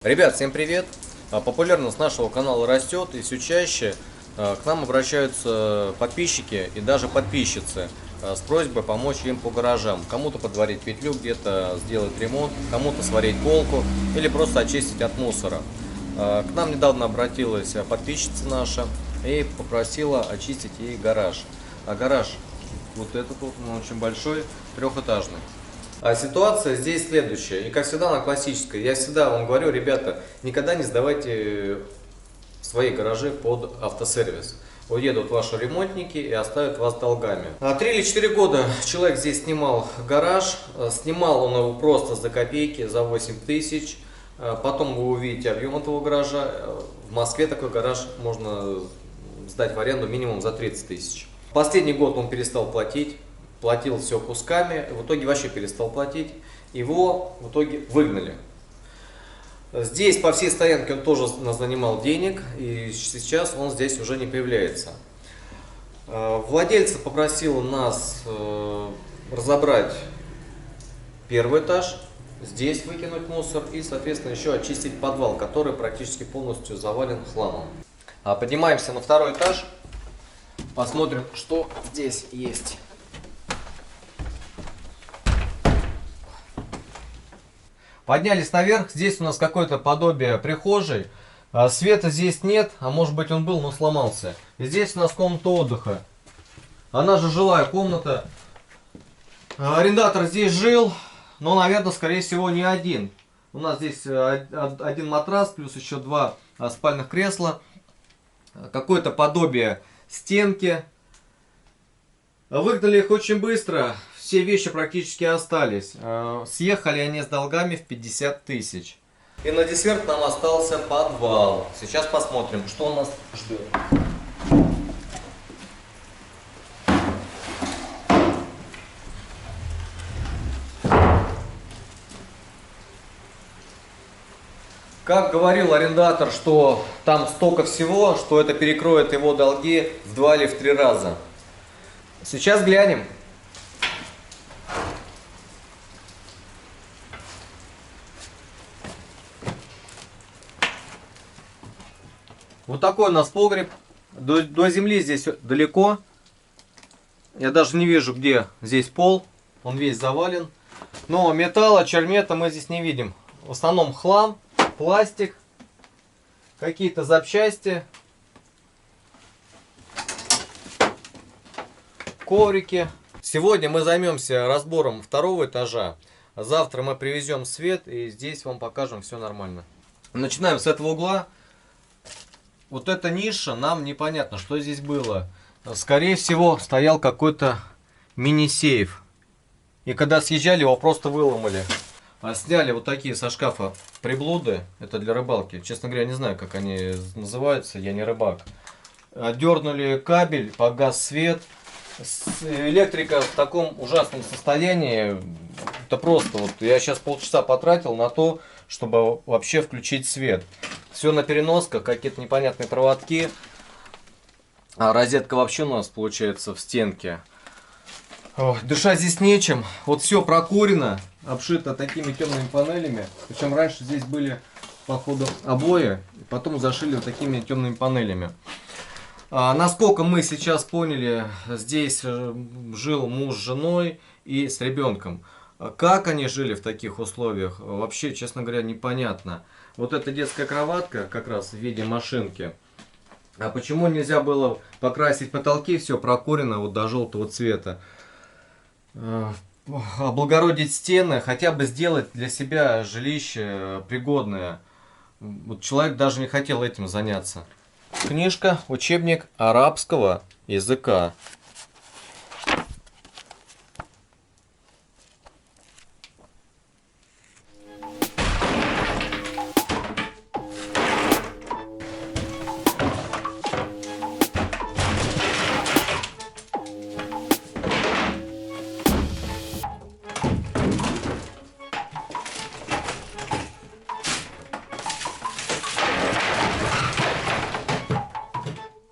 Ребят, всем привет! Популярность нашего канала растет, и все чаще к нам обращаются подписчики и даже подписчицы с просьбой помочь им по гаражам. Кому-то подварить петлю, где-то сделать ремонт, кому-то сварить полку или просто очистить от мусора. К нам недавно обратилась подписчица наша и попросила очистить ей гараж. А гараж вот этот вот, он очень большой, трехэтажный. А ситуация здесь следующая, и как всегда она классическая. Я всегда вам говорю, ребята, никогда не сдавайте свои гаражи под автосервис. Уедут ваши ремонтники и оставят вас долгами. 3 или 4 года человек здесь снимал гараж. Снимал он его просто за копейки, за 8 тысяч. Потом вы увидите объем этого гаража. В Москве такой гараж можно сдать в аренду минимум за 30 тысяч. Последний год он перестал платить. Платил все кусками, в итоге вообще перестал платить, его в итоге выгнали. Здесь по всей стоянке он тоже занимал денег, и сейчас он здесь уже не появляется. Владельца попросил нас разобрать первый этаж, здесь выкинуть мусор и, соответственно, еще очистить подвал, который практически полностью завален хламом. Поднимаемся на второй этаж, посмотрим, что здесь есть. Поднялись наверх, здесь у нас какое-то подобие прихожей. Света здесь нет, а может быть он был, но сломался. И здесь у нас комната отдыха. Она же жилая комната. Арендатор здесь жил, но, наверное, скорее всего, не один. У нас здесь один матрас, плюс еще два спальных кресла. Какое-то подобие стенки. Выгнали их очень быстро. Все вещи практически остались. Съехали они с долгами в 50 тысяч. И на десерт нам остался подвал. Сейчас посмотрим, что у нас ждет. Как говорил арендатор, что там столько всего, что это перекроет его долги в 2 или в 3 раза. Сейчас глянем. Вот такой у нас погреб. До земли здесь далеко. Я даже не вижу, где здесь пол. Он весь завален. Но металла, чермета мы здесь не видим. В основном хлам, пластик, какие-то запчасти, коврики. Сегодня мы займемся разбором второго этажа. Завтра мы привезем свет и здесь вам покажем все нормально. Начинаем с этого угла. Вот эта ниша, нам непонятно, что здесь было. Скорее всего, стоял какой-то мини-сейф. И когда съезжали, его просто выломали. Сняли вот такие со шкафа приблуды. Это для рыбалки. Честно говоря, не знаю, как они называются. Я не рыбак. Дернули кабель, погас свет. Электрика в таком ужасном состоянии. Это просто вот. Я сейчас полчаса потратил на то, чтобы вообще включить свет. Все на переносках, какие-то непонятные проводки. А розетка вообще у нас получается в стенке. Ой, дышать здесь нечем. Вот все прокурено, обшито такими темными панелями. Причем раньше здесь были, походу, обои. Потом зашили вот такими темными панелями. Насколько мы сейчас поняли, здесь жил муж с женой и с ребенком. Как они жили в таких условиях, вообще, честно говоря, непонятно. Вот эта детская кроватка, как раз в виде машинки. А почему нельзя было покрасить потолки, все прокурено вот до желтого цвета? Облагородить стены, хотя бы сделать для себя жилище пригодное. Вот человек даже не хотел этим заняться. Книжка, учебник арабского языка.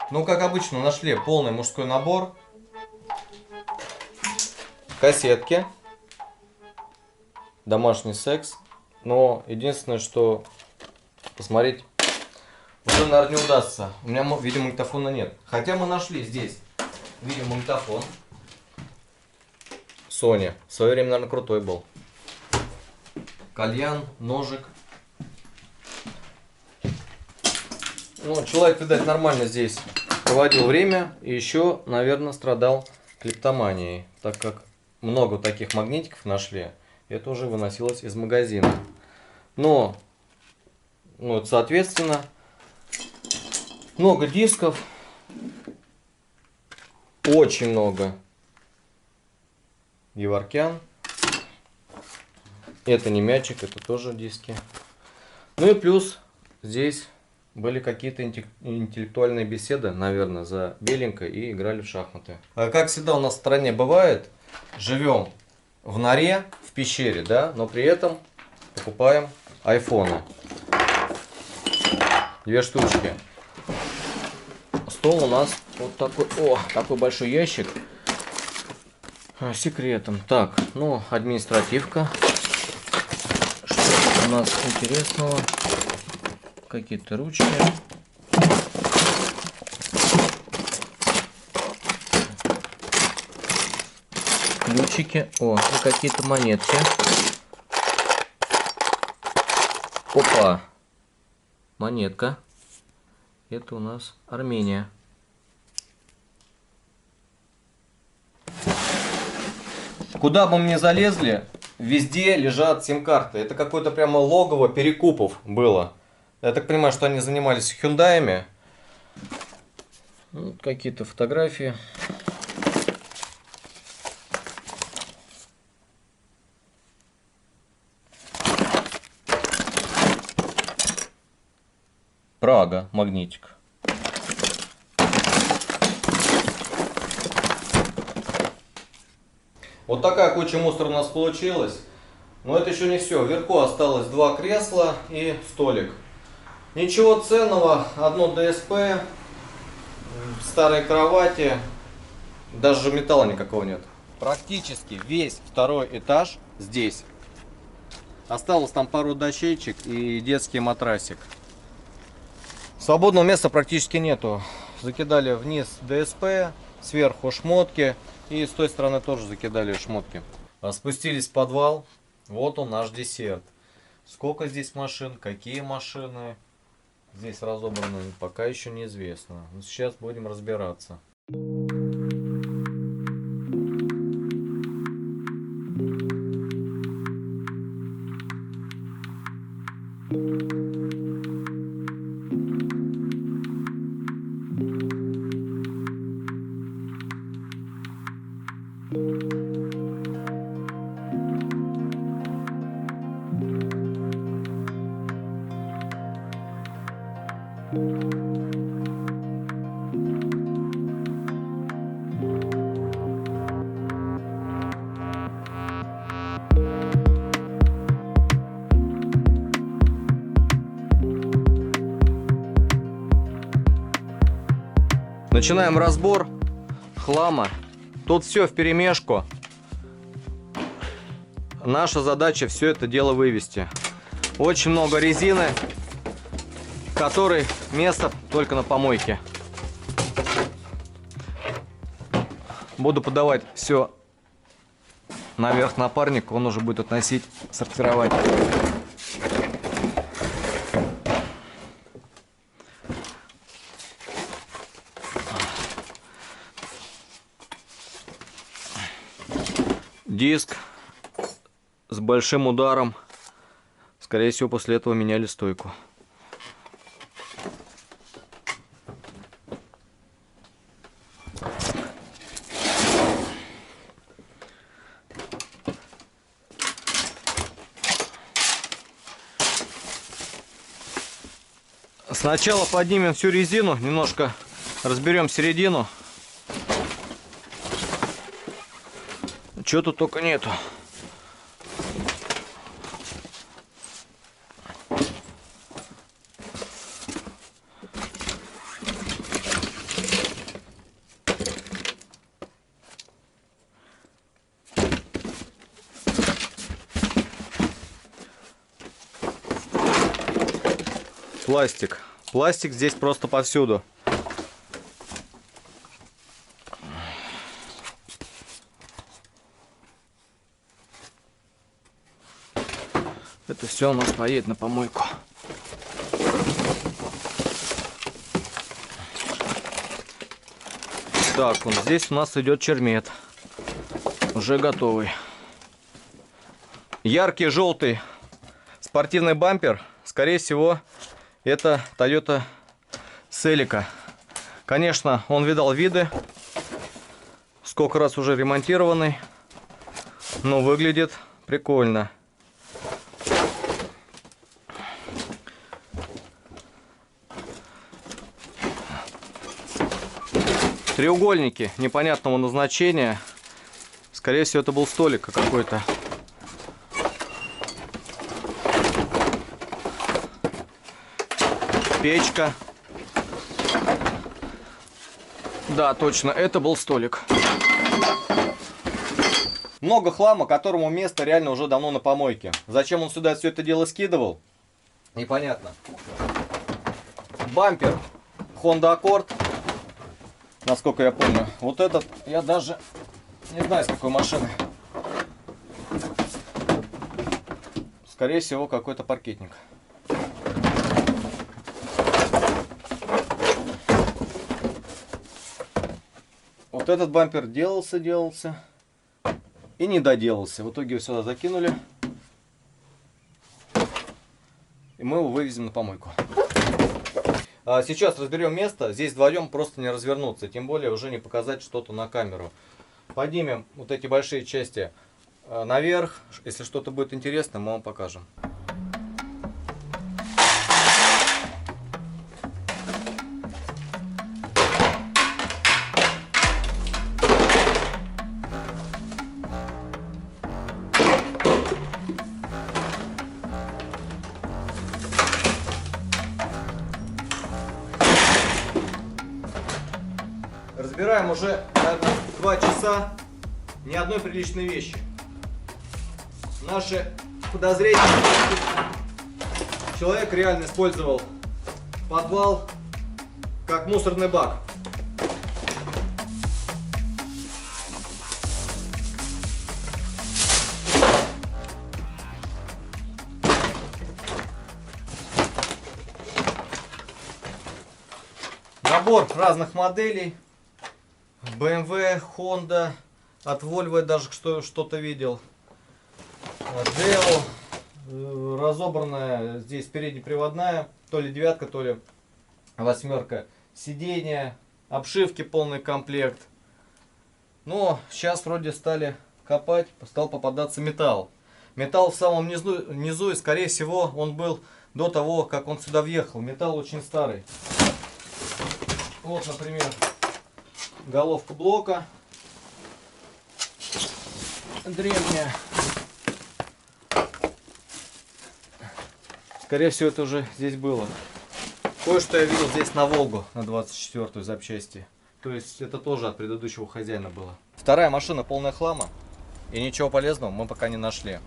Ну, как обычно, нашли полный мужской набор. Кассетки. Домашний секс. Но единственное, что посмотреть уже, наверное, не удастся. У меня, видимо, магнитофона нет. Хотя мы нашли здесь, видимо, магнитофон Sony. В свое время, наверное, крутой был. Кальян, ножик. Ну, человек, видать, нормально здесь проводил время. И еще, наверное, страдал клептоманией. Так как много таких магнитиков нашли. Это уже выносилось из магазина. Но, вот, соответственно, много дисков. Очень много. Геворкян. Это не мячик, это тоже диски. Ну и плюс здесь были какие-то интеллектуальные беседы, наверное, за беленькой и играли в шахматы. А как всегда у нас в стране бывает, живем в норе, в пещере, да, но при этом покупаем айфоны. 2 штучки. Стол у нас вот такой, такой большой ящик с секретом. Так, ну, административка. Что у нас интересного? Какие-то ручки. Ключики. И какие-то монетки. Опа! Монетка. Это у нас Армения. Куда бы мы ни залезли, везде лежат сим-карты. Это какое-то прямо логово перекупов было. Я так понимаю, что они занимались хюндаями. Вот какие-то фотографии. Прага, магнитик. Вот такая куча мусора у нас получилась. Но это еще не все. Вверху осталось 2 кресла и столик. Ничего ценного. Одно ДСП, старые кровати. Даже металла никакого нет. Практически весь 2-й этаж здесь. Осталось там пару дощечек и детский матрасик. Свободного места практически нету. Закидали вниз ДСП, сверху шмотки. И с той стороны тоже закидали шмотки. Спустились в подвал. Вот он, наш десерт. Сколько здесь машин, какие машины здесь разобраны, пока еще неизвестно. Но сейчас будем разбираться. Начинаем разбор хлама. Тут все вперемешку. Наша задача все это дело вывести. Очень много резины, которой место только на помойке. Буду подавать все наверх напарник, он уже будет относить, сортировать. Диск с большим ударом. Скорее всего, после этого меняли стойку. Сначала поднимем всю резину, немножко разберем середину. Чего тут только нету. Пластик. Пластик здесь просто повсюду. Это все у нас поедет на помойку. Так, вот здесь у нас идет чермет. Уже готовый. Яркий желтый спортивный бампер. Скорее всего, это Toyota Celica. Конечно, он видал виды. Сколько раз уже ремонтированный. Но выглядит прикольно. Треугольники непонятного назначения. Скорее всего, это был столик какой-то. Печка. Да, точно, это был столик. Много хлама, которому место реально уже давно на помойке. Зачем он сюда все это дело скидывал? Непонятно. Бампер Honda Accord. Насколько я помню. Вот этот я даже не знаю, с какой машины. Скорее всего, какой-то паркетник. Вот этот бампер делался и не доделался. В итоге его сюда закинули. И мы его вывезем на помойку. Сейчас разберем место. Здесь вдвоем просто не развернуться. Тем более уже не показать что-то на камеру. Поднимем вот эти большие части наверх. Если что-то будет интересно, мы вам покажем. Разбираем уже, наверное, 2 часа, ни одной приличной вещи. Наши подозрения, человек реально использовал подвал как мусорный бак. Набор разных моделей. BMW, Honda, от Volvo даже что-то видел. Deo, разобранная здесь переднеприводная, то ли 9-ка, то ли 8-ка. Сиденья, обшивки полный комплект. Но сейчас вроде стали копать, стал попадаться металл. Металл в самом низу, и скорее всего он был до того, как он сюда въехал. Металл очень старый. Вот, например, головка блока древняя. Скорее всего, это уже здесь было. Кое-что я видел здесь на Волгу, на 24-ю запчасти. То есть это тоже от предыдущего хозяина было. Вторая машина полная хлама. И ничего полезного мы пока не нашли.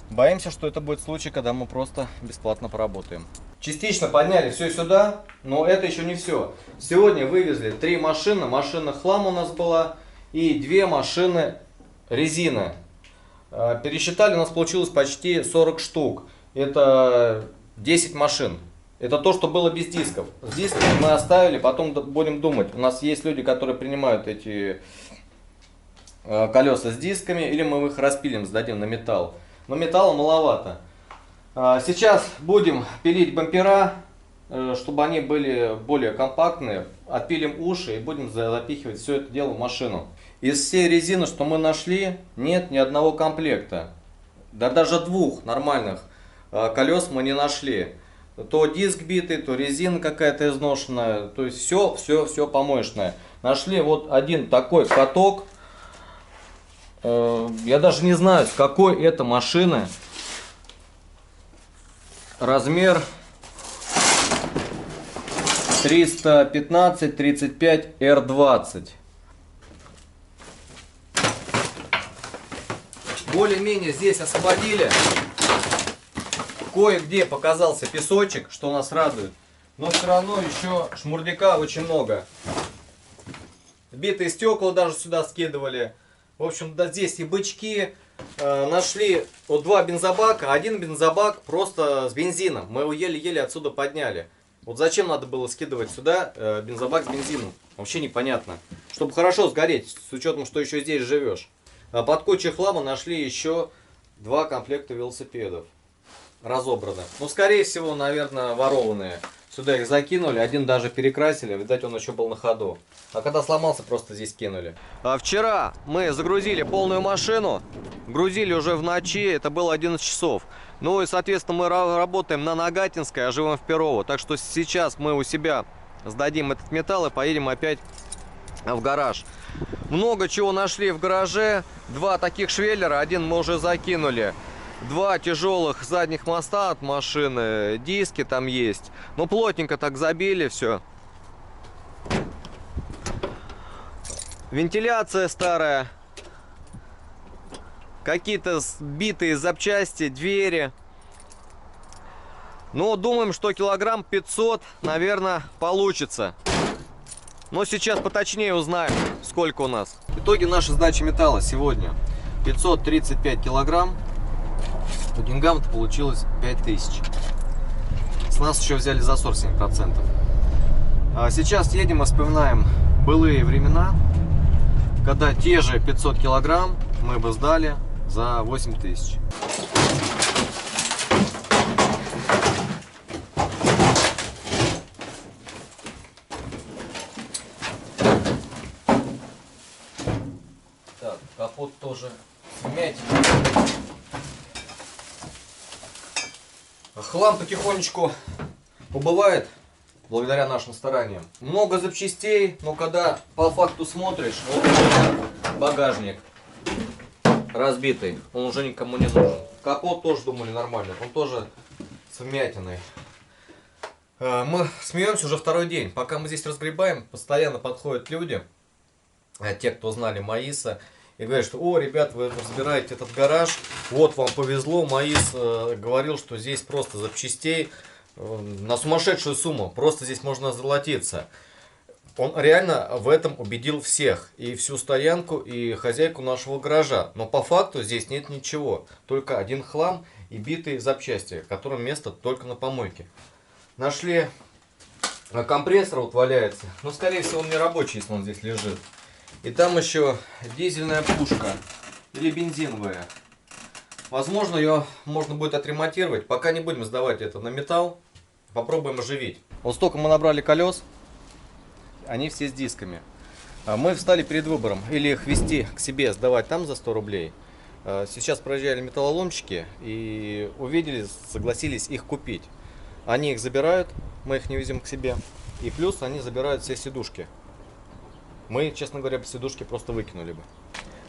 Боимся, что это будет случай, когда мы просто бесплатно поработаем. Частично подняли все сюда, но это еще не все. Сегодня вывезли 3 машины. Машина хлам у нас была и 2 машины резины. Пересчитали, у нас получилось почти 40 штук. Это 10 машин. Это то, что было без дисков. С дисками мы оставили, потом будем думать. У нас есть люди, которые принимают эти колеса с дисками, или мы их распилим, сдадим на металл. Но металла маловато. Сейчас будем пилить бампера, чтобы они были более компактные. Отпилим уши и будем запихивать все это дело в машину. Из всей резины, что мы нашли, нет ни одного комплекта. Да даже 2 нормальных колес мы не нашли. То диск битый, то резина какая-то изношенная. То есть все помоечное. Нашли вот один такой каток. Я даже не знаю, с какой это машины. Размер 315-35 R20. Более-менее здесь освободили Кое-где показался песочек, что нас радует. Но все равно еще шмурдяка очень много. Битые стекла даже сюда скидывали. В общем, да, здесь и бычки. Нашли вот 2 бензобака. Один бензобак просто с бензином. Мы его еле-еле отсюда подняли. Вот зачем надо было скидывать сюда бензобак с бензином? Вообще непонятно. Чтобы хорошо сгореть, с учетом, что еще здесь живешь. Под кучей хлама нашли еще 2 комплекта велосипедов. Разобраны. Ну, скорее всего, наверное, ворованные. Сюда их закинули, один даже перекрасили, видать, он еще был на ходу. А когда сломался, просто здесь кинули. Вчера мы загрузили полную машину, грузили уже в ночи, это было 11 часов. Ну и, соответственно, мы работаем на Нагатинской, а живем в Перово. Так что сейчас мы у себя сдадим этот металл и поедем опять в гараж. Много чего нашли в гараже. 2 таких швеллера, один мы уже закинули. 2 тяжелых задних моста от машины, диски там есть. Но плотненько так забили все. Вентиляция старая. Какие-то сбитые запчасти, двери. Ну, думаем, что килограмм 500, наверное, получится. Но сейчас поточнее узнаем, сколько у нас. Итоги нашей сдачи металла сегодня. 535 килограмм. По деньгам-то получилось 5000. С нас еще взяли за 47%. А сейчас едем и вспоминаем былые времена, когда те же 500 килограмм мы бы сдали за 8000. Так, капот тоже смять. Хлам потихонечку убывает, благодаря нашим стараниям. Много запчастей, но когда по факту смотришь, вот багажник разбитый, он уже никому не нужен. Капот тоже думали нормально, он тоже с вмятиной. Мы смеемся уже второй день. Пока мы здесь разгребаем, постоянно подходят люди, те, кто знали Маиса, и говорят, что: о, ребят, вы разбираете этот гараж, вот вам повезло, Маис говорил, что здесь просто запчастей на сумасшедшую сумму, просто здесь можно золотиться. Он реально в этом убедил всех, и всю стоянку, и хозяйку нашего гаража. Но по факту здесь нет ничего, только один хлам и битые запчасти, которым место только на помойке. Нашли компрессор, вот валяется, но скорее всего он не рабочий, если он здесь лежит. И там еще дизельная пушка или бензиновая. Возможно, ее можно будет отремонтировать. Пока не будем сдавать это на металл. Попробуем оживить. Вот столько мы набрали колес. Они все с дисками. Мы встали перед выбором. Или их везти к себе, сдавать там за 100 рублей. Сейчас проезжали металлоломчики и увидели, согласились их купить. Они их забирают, мы их не везем к себе. И плюс они забирают все сидушки. Мы, честно говоря, сидушки просто выкинули бы.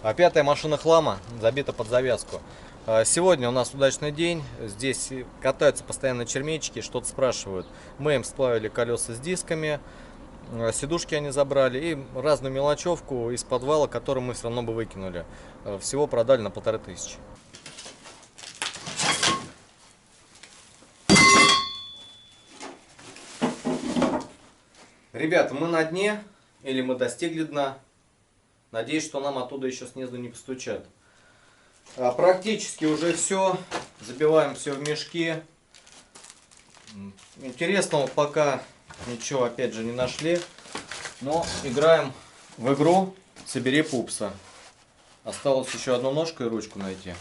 А 5-я машина хлама забита под завязку. Сегодня у нас удачный день. Здесь катаются постоянно чермечки, что-то спрашивают. Мы им сплавили колеса с дисками, сидушки они забрали и разную мелочевку из подвала, которую мы все равно бы выкинули. Всего продали на 1500. Ребята, мы на дне. Или мы достигли дна. Надеюсь, что нам оттуда еще снизу не постучат. Практически уже все. Забиваем все в мешки. Интересного пока ничего опять же не нашли. Но играем в игру «Собери пупса». Осталось еще одну ножку и ручку найти.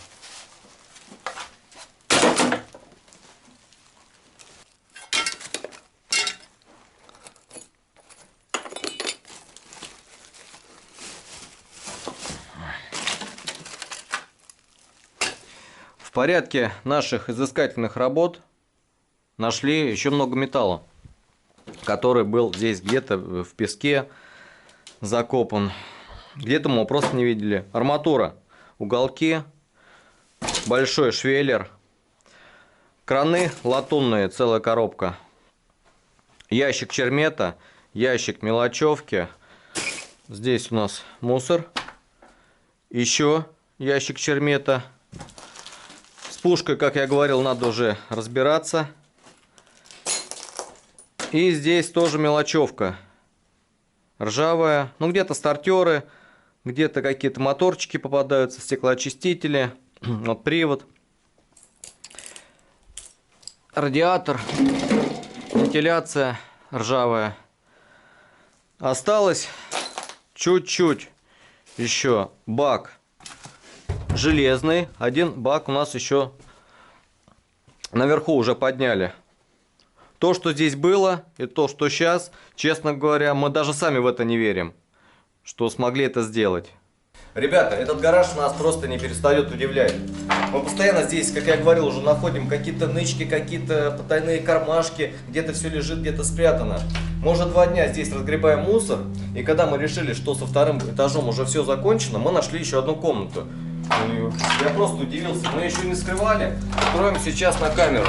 В порядке наших изыскательных работ нашли еще много металла, который был здесь где-то в песке закопан. Где-то мы его просто не видели. Арматура, уголки, большой швеллер, краны латунные, целая коробка, ящик чермета, ящик мелочевки. Здесь у нас мусор, еще ящик чермета. С пушкой, как я говорил, надо уже разбираться. И здесь тоже мелочевка. Ржавая. Ну, где-то стартеры, где-то какие-то моторчики попадаются, стеклоочистители. Вот привод. Радиатор. Вентиляция ржавая. Осталось чуть-чуть еще бак железный. Один бак у нас еще наверху уже подняли. То, что здесь было, и то, что сейчас, честно говоря, мы даже сами в это не верим, что смогли это сделать. Ребята, этот гараж нас просто не перестает удивлять. Мы постоянно здесь, как я говорил, уже находим какие-то нычки, какие-то потайные кармашки, где-то все лежит, где-то спрятано. Мы уже 2 дня здесь разгребаем мусор, и когда мы решили, что со 2-м этажом уже все закончено, мы нашли еще одну комнату. Я просто удивился, мы еще не скрывали, откроем сейчас на камеру.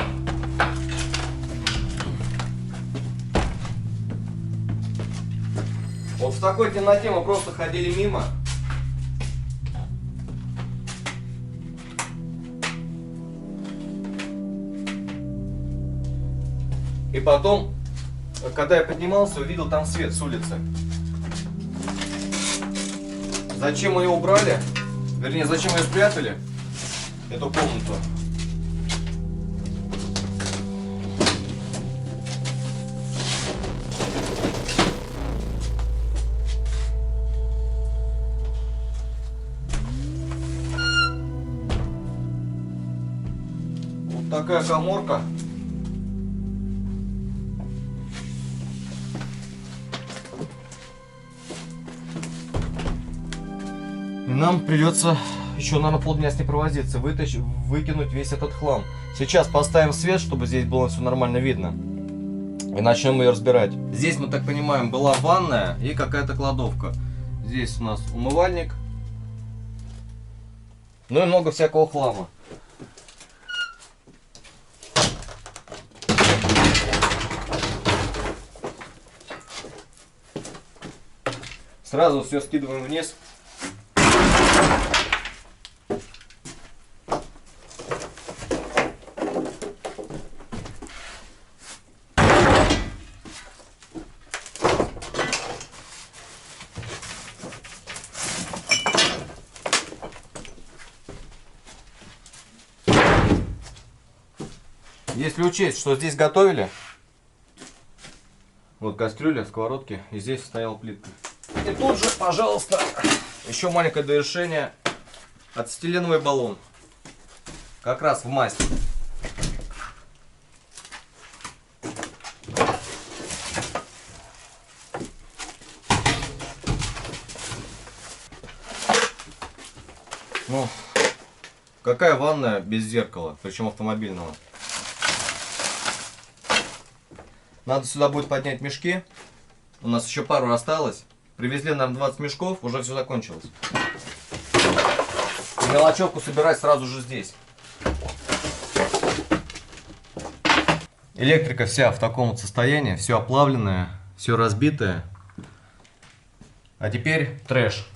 Вот в такой темноте мы просто ходили мимо. И потом, когда я поднимался, увидел там свет с улицы. Зачем мы ее убрали? Вернее, зачем ее спрятали? Эту комнату. Вот такая каморка. И нам придется еще, наверное, полдня с ней провозиться, выкинуть весь этот хлам. Сейчас поставим свет, чтобы здесь было все нормально видно. И начнем ее разбирать. Здесь, мы так понимаем, была ванная и какая-то кладовка. Здесь у нас умывальник. Ну и много всякого хлама. Сразу все скидываем вниз. Если учесть, что здесь готовили, вот кастрюля, сковородки, и здесь стояла плитка. И тут же, пожалуйста, еще маленькое довершение, ацетиленовый баллон, как раз в масть. Ну, какая ванная без зеркала, причем автомобильного? Надо сюда будет поднять мешки. У нас еще пару осталось. Привезли нам 20 мешков, уже все закончилось. И мелочевку собирать сразу же здесь. Электрика вся в таком вот состоянии, все оплавленное, все разбитое. А теперь трэш.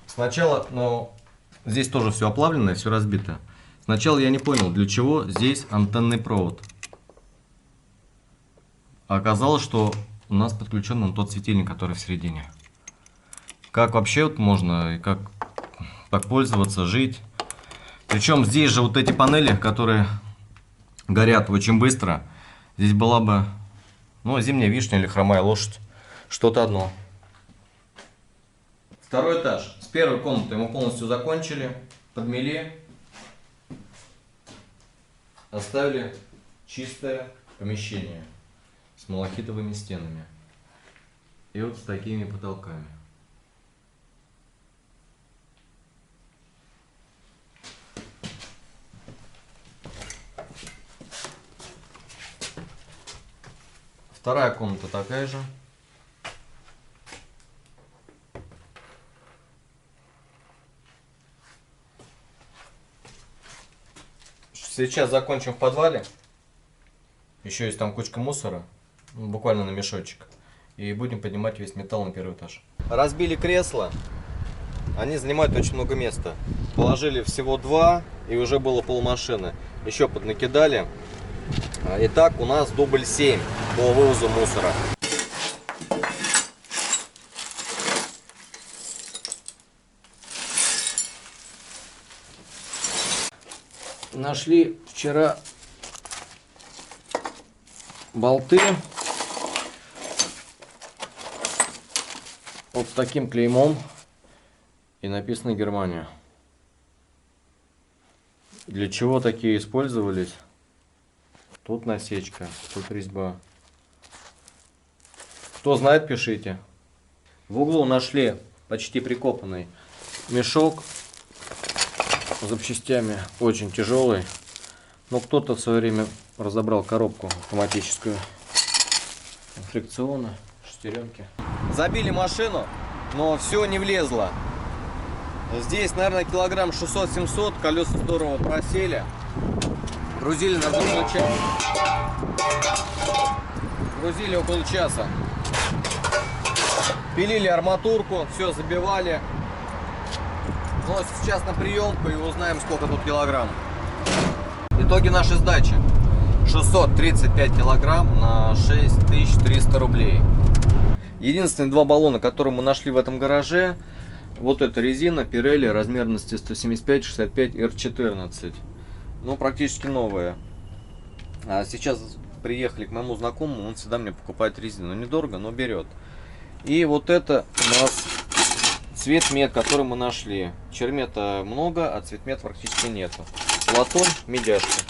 Сначала, но здесь тоже все оплавленное, все разбито. Сначала я не понял, для чего здесь антенный провод. А оказалось, что у нас подключен вон тот светильник, который в середине. Как вообще вот можно и как так пользоваться, жить? Причем здесь же вот эти панели, которые горят очень быстро. Здесь была бы, ну, зимняя вишня или хромая лошадь. Что-то одно. Второй этаж. С первой комнаты мы полностью закончили, подмели. Оставили чистое помещение с малахитовыми стенами и вот с такими потолками. Вторая комната такая же. Сейчас закончим в подвале. Еще есть там кучка мусора, ну, буквально на мешочек. И будем поднимать весь металл на первый этаж. Разбили кресла. Они занимают очень много места. Положили всего 2 и уже было полмашины. Еще поднакидали. Итак, у нас дубль 7 по вывозу мусора. Нашли вчера болты вот с таким клеймом и написано Германия. Для чего такие использовались? Тут насечка, тут резьба. Кто знает, пишите. В углу нашли почти прикопанный мешок с запчастями, очень тяжелый. Но кто-то в свое время разобрал коробку автоматическую. Фрикционы, шестеренки. Забили машину, но все не влезло. Здесь, наверное, килограмм 600-700, колеса здорово просели. Грузили на около часа. Грузили около часа. Пилили арматурку, все забивали. Но сейчас на приемку и узнаем, сколько тут килограмм. Итоги нашей сдачи. 635 килограмм на 6300 рублей. Единственные 2 баллона, которые мы нашли в этом гараже, вот эта резина Pirelli размерности 175-65 R14. Ну, практически новая. А сейчас приехали к моему знакомому, он всегда мне покупает резину. Недорого, но берет. И вот это у нас цветмет, который мы нашли. Чермета много, а цветмет практически нету. Латунь, медяшка.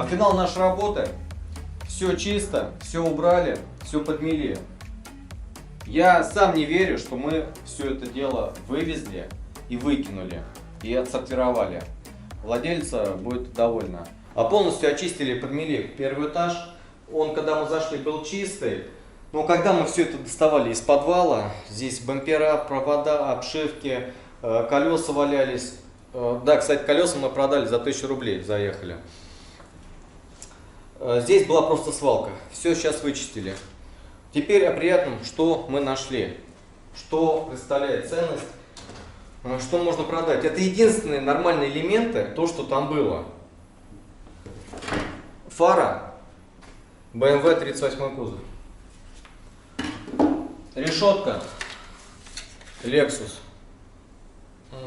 Финал нашей работы. Все чисто, все убрали, все подмели. Я сам не верю, что мы все это дело вывезли и выкинули, и отсортировали. Владельца будет довольна. А полностью очистили и подмели первый этаж. Он, когда мы зашли, был чистый. Но когда мы все это доставали из подвала, здесь бампера, провода, обшивки, колеса валялись. Да, кстати, колеса мы продали за 1000 рублей, заехали. Здесь была просто свалка. Все сейчас вычистили. Теперь о приятном, что мы нашли. Что представляет ценность. Что можно продать. Это единственные нормальные элементы, то, что там было. Фара. BMW 38 кузов. Решетка. Lexus.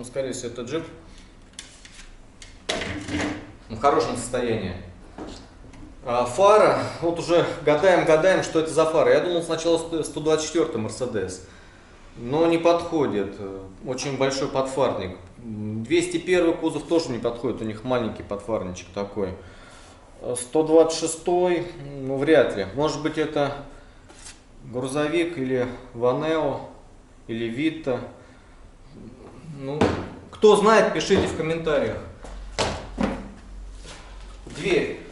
Скорее всего, это джип. В хорошем состоянии. Фара, вот уже гадаем, что это за фара. Я думал сначала 124 Mercedes, но не подходит. Очень большой подфарник. 201 кузов тоже не подходит, у них маленький подфарничек такой. 126, ну вряд ли. Может быть это грузовик или Ванео, или Витта. Ну, кто знает, пишите в комментариях. Дверь.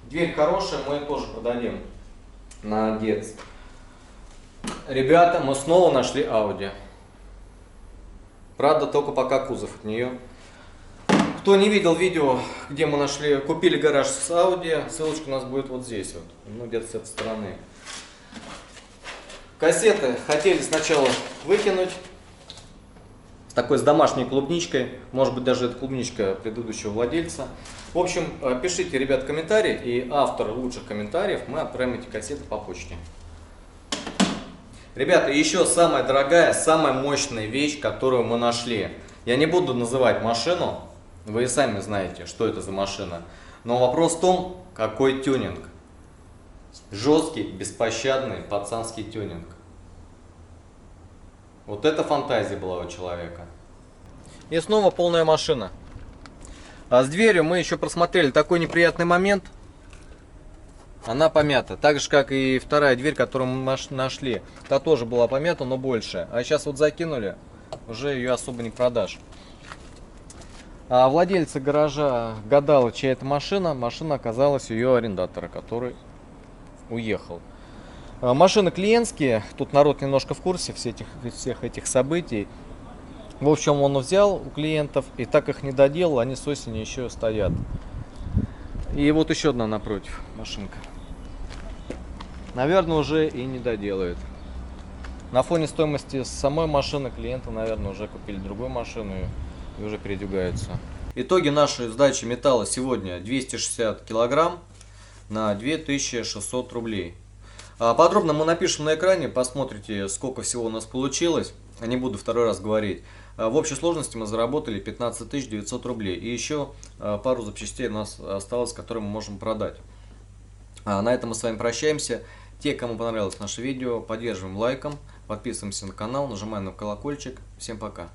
Дверь хорошая, мы ее тоже продадим на ГЕЦ. Ребята, мы снова нашли Audi. Правда, только пока кузов от нее. Кто не видел видео, где мы купили гараж с Audi, ссылочка у нас будет вот здесь вот, ну где-то с этой стороны. Кассеты хотели сначала выкинуть. С домашней клубничкой, может быть даже это клубничка предыдущего владельца. В общем, пишите, ребят, комментарии, и автор лучших комментариев мы отправим эти кассеты по почте. Ребята, еще самая дорогая, самая мощная вещь, которую мы нашли. Я не буду называть машину, вы и сами знаете, что это за машина. Но вопрос в том, какой тюнинг. Жесткий, беспощадный, пацанский тюнинг. Вот это фантазия была у человека. И снова полная машина. А с дверью мы еще просмотрели такой неприятный момент. Она помята. Так же, как и вторая дверь, которую мы нашли. Та тоже была помята, но больше. А сейчас вот закинули, уже ее особо не продашь. А владельцы гаража гадал, чья это машина. Машина оказалась у ее арендатора, который уехал. Машины клиентские, тут народ немножко в курсе всех этих событий. В общем, он взял у клиентов, и так их не доделал, они с осени еще стоят. И вот еще одна напротив машинка. Наверное, уже и не доделают. На фоне стоимости самой машины клиенты, наверное, уже купили другую машину и уже передвигаются. Итоги нашей сдачи металла сегодня 260 килограмм на 2600 рублей. Подробно мы напишем на экране, посмотрите, сколько всего у нас получилось. Не буду второй раз говорить. В общей сложности мы заработали 15 900 рублей. И еще пару запчастей у нас осталось, которые мы можем продать. На этом мы с вами прощаемся. Те, кому понравилось наше видео, поддерживаем лайком, подписываемся на канал, нажимаем на колокольчик. Всем пока!